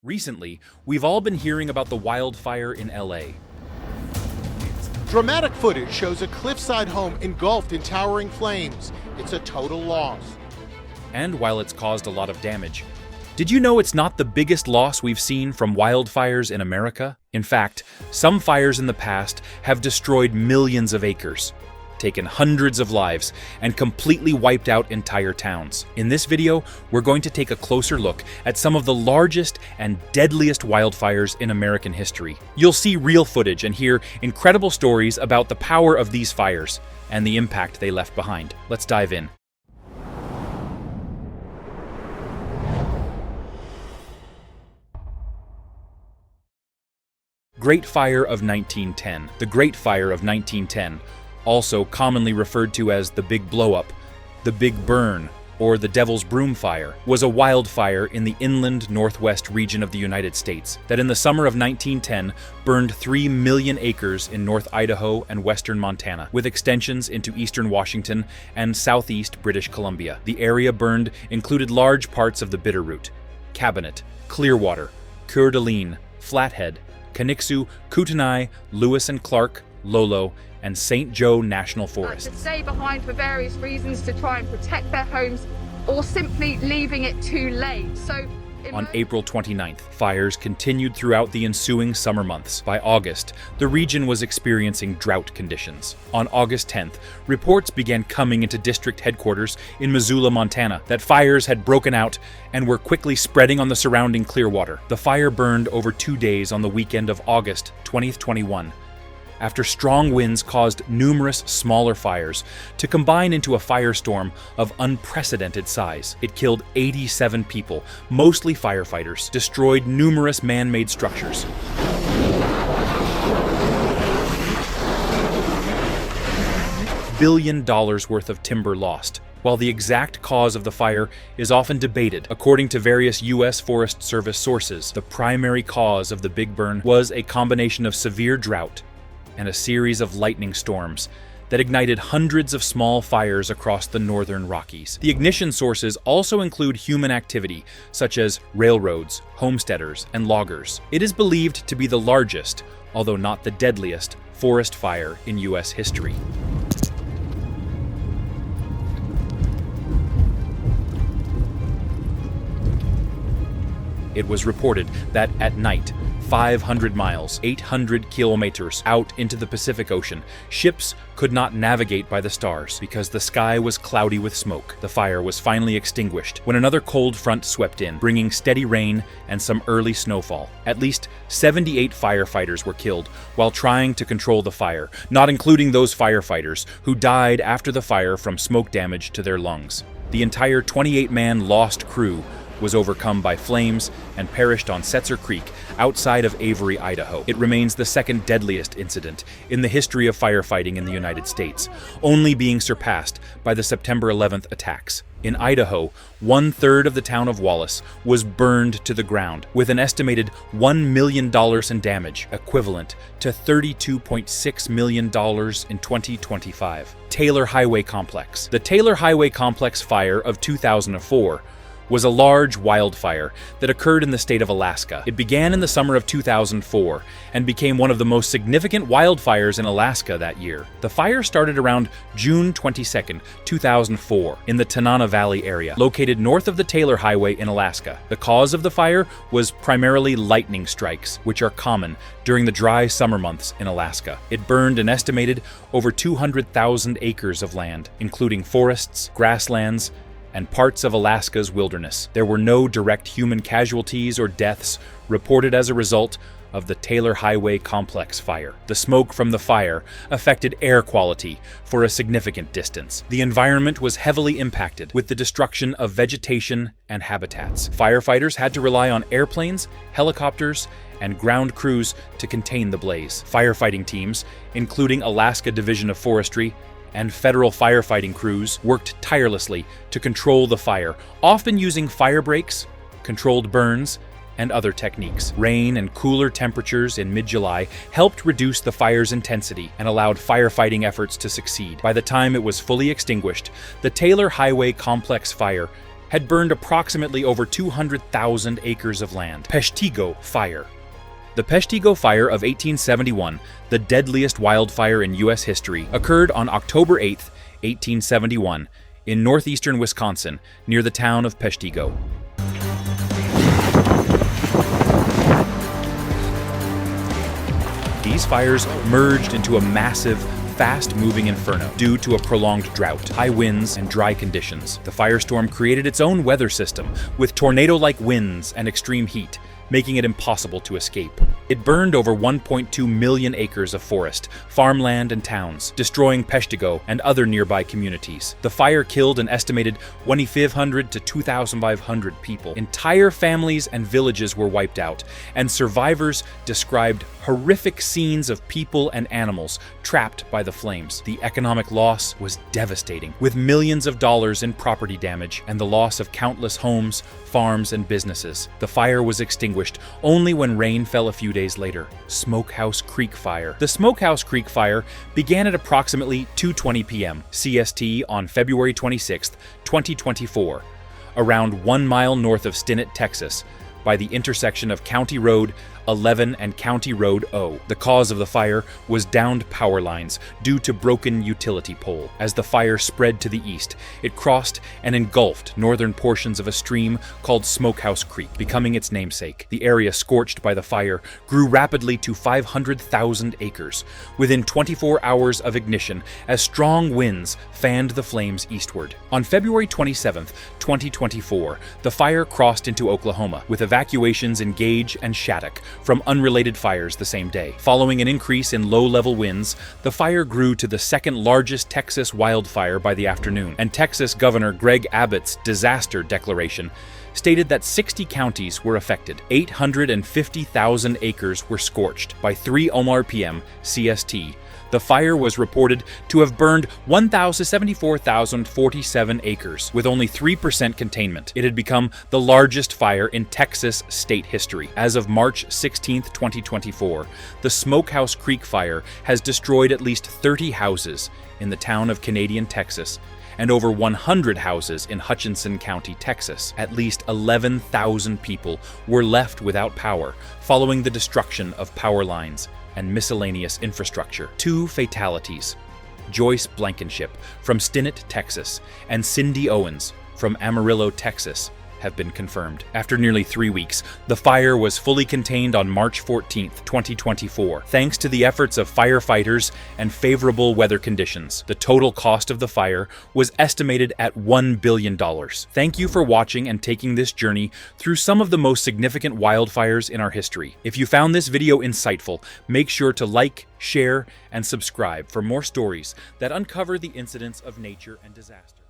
Recently, we've all been hearing about the wildfire in LA. Dramatic footage shows a cliffside home engulfed in towering flames. It's a total loss. And while it's caused a lot of damage, did you know it's not the biggest loss we've seen from wildfires in America? In fact, some fires in the past have destroyed millions of acres, taken hundreds of lives, and completely wiped out entire towns. In this video, we're going to take a closer look at some of the largest and deadliest wildfires in American history. You'll see real footage and hear incredible stories about the power of these fires and the impact they left behind. Let's dive in. Great Fire of 1910. The Great Fire of 1910, also commonly referred to as the Big Blow-Up, the Big Burn, or the Devil's Broom Fire, was a wildfire in the inland northwest region of the United States that in the summer of 1910 burned 3 million acres in North Idaho and western Montana, with extensions into eastern Washington and southeast British Columbia. The area burned included large parts of the Bitterroot, Cabinet, Clearwater, Coeur d'Alene, Flathead, Canixu, Kootenai, Lewis and Clark, Lolo, and St. Joe National Forest. To stay behind for various reasons to try and protect their homes, or simply leaving it too late. On April 29th, fires continued throughout the ensuing summer months. By August, the region was experiencing drought conditions. On August 10th, reports began coming into district headquarters in Missoula, Montana, that fires had broken out and were quickly spreading on the surrounding Clearwater. The fire burned over 2 days on the weekend of August 2021. After strong winds caused numerous smaller fires to combine into a firestorm of unprecedented size. It killed 87 people, mostly firefighters, destroyed numerous man-made structures. $1 billion worth of timber lost. While the exact cause of the fire is often debated, according to various U.S. Forest Service sources, the primary cause of the Big Burn was a combination of severe drought and a series of lightning storms that ignited hundreds of small fires across the northern Rockies. The ignition sources also include human activity, such as railroads, homesteaders, and loggers. It is believed to be the largest, although not the deadliest, forest fire in U.S. history. It was reported that at night, 500 miles, 800 kilometers out into the Pacific Ocean, ships could not navigate by the stars because the sky was cloudy with smoke. The fire was finally extinguished when another cold front swept in, bringing steady rain and some early snowfall. At least 78 firefighters were killed while trying to control the fire, not including those firefighters who died after the fire from smoke damage to their lungs. The entire 28-man lost crew was overcome by flames and perished on Setzer Creek outside of Avery, Idaho. It remains the second deadliest incident in the history of firefighting in the United States, only being surpassed by the September 11th attacks. In Idaho, 1/3 of the town of Wallace was burned to the ground, with an estimated $1 million in damage, equivalent to $32.6 million in 2025. Taylor Highway Complex. The Taylor Highway Complex fire of 2004 was a large wildfire that occurred in the state of Alaska. It began in the summer of 2004 and became one of the most significant wildfires in Alaska that year. The fire started around June 22, 2004, in the Tanana Valley area, located north of the Taylor Highway in Alaska. The cause of the fire was primarily lightning strikes, which are common during the dry summer months in Alaska. It burned an estimated over 200,000 acres of land, including forests, grasslands, and parts of Alaska's wilderness. There were no direct human casualties or deaths reported as a result of the Taylor Highway Complex fire. The smoke from the fire affected air quality for a significant distance. The environment was heavily impacted with the destruction of vegetation and habitats. Firefighters had to rely on airplanes, helicopters, and ground crews to contain the blaze. Firefighting teams, including Alaska Division of Forestry and federal firefighting crews, worked tirelessly to control the fire, often using fire breaks, controlled burns, and other techniques. Rain and cooler temperatures in mid-July helped reduce the fire's intensity and allowed firefighting efforts to succeed. By the time it was fully extinguished, the Taylor Highway Complex fire had burned approximately over 200,000 acres of land. Peshtigo Fire. The Peshtigo Fire of 1871, the deadliest wildfire in U.S. history, occurred on October 8, 1871, in northeastern Wisconsin, near the town of Peshtigo. These fires merged into a massive, fast-moving inferno due to a prolonged drought, high winds, and dry conditions. The firestorm created its own weather system, with tornado-like winds and extreme heat, making it impossible to escape. It burned over 1.2 million acres of forest, farmland, and towns, destroying Peshtigo and other nearby communities. The fire killed an estimated 2,500 to 2,500 people. Entire families and villages were wiped out, and survivors described horrific scenes of people and animals trapped by the flames. The economic loss was devastating, with millions of dollars in property damage and the loss of countless homes, farms, and businesses. The fire was extinguished only when rain fell a few days later. Smokehouse Creek Fire. The Smokehouse Creek Fire began at approximately 2:20 p.m. CST on February 26, 2024, around 1 mile north of Stinnett, Texas, by the intersection of County Road 11 and County Road O. The cause of the fire was downed power lines due to broken utility pole. As the fire spread to the east, it crossed and engulfed northern portions of a stream called Smokehouse Creek, becoming its namesake. The area scorched by the fire grew rapidly to 500,000 acres within 24 hours of ignition as strong winds fanned the flames eastward. On February 27, 2024, the fire crossed into Oklahoma, with evacuations in Gage and Shattuck from unrelated fires the same day. Following an increase in low-level winds, the fire grew to the second largest Texas wildfire by the afternoon, and Texas Governor Greg Abbott's disaster declaration stated that 60 counties were affected. 850,000 acres were scorched. By 3:00 p.m. CST, the fire was reported to have burned 74,047 acres, with only 3% containment. It had become the largest fire in Texas state history. As of March 16, 2024, the Smokehouse Creek Fire has destroyed at least 30 houses in the town of Canadian, Texas, and over 100 houses in Hutchinson County, Texas. At least 11,000 people were left without power following the destruction of power lines and miscellaneous infrastructure. 2 fatalities: Joyce Blankenship from Stinnett, Texas, and Cindy Owens from Amarillo, Texas, have been confirmed. After nearly 3 weeks, the fire was fully contained on March 14, 2024, thanks to the efforts of firefighters and favorable weather conditions. The total cost of the fire was estimated at $1 billion. Thank you for watching and taking this journey through some of the most significant wildfires in our history. If you found this video insightful, make sure to like, share, and subscribe for more stories that uncover the incidents of nature and disaster.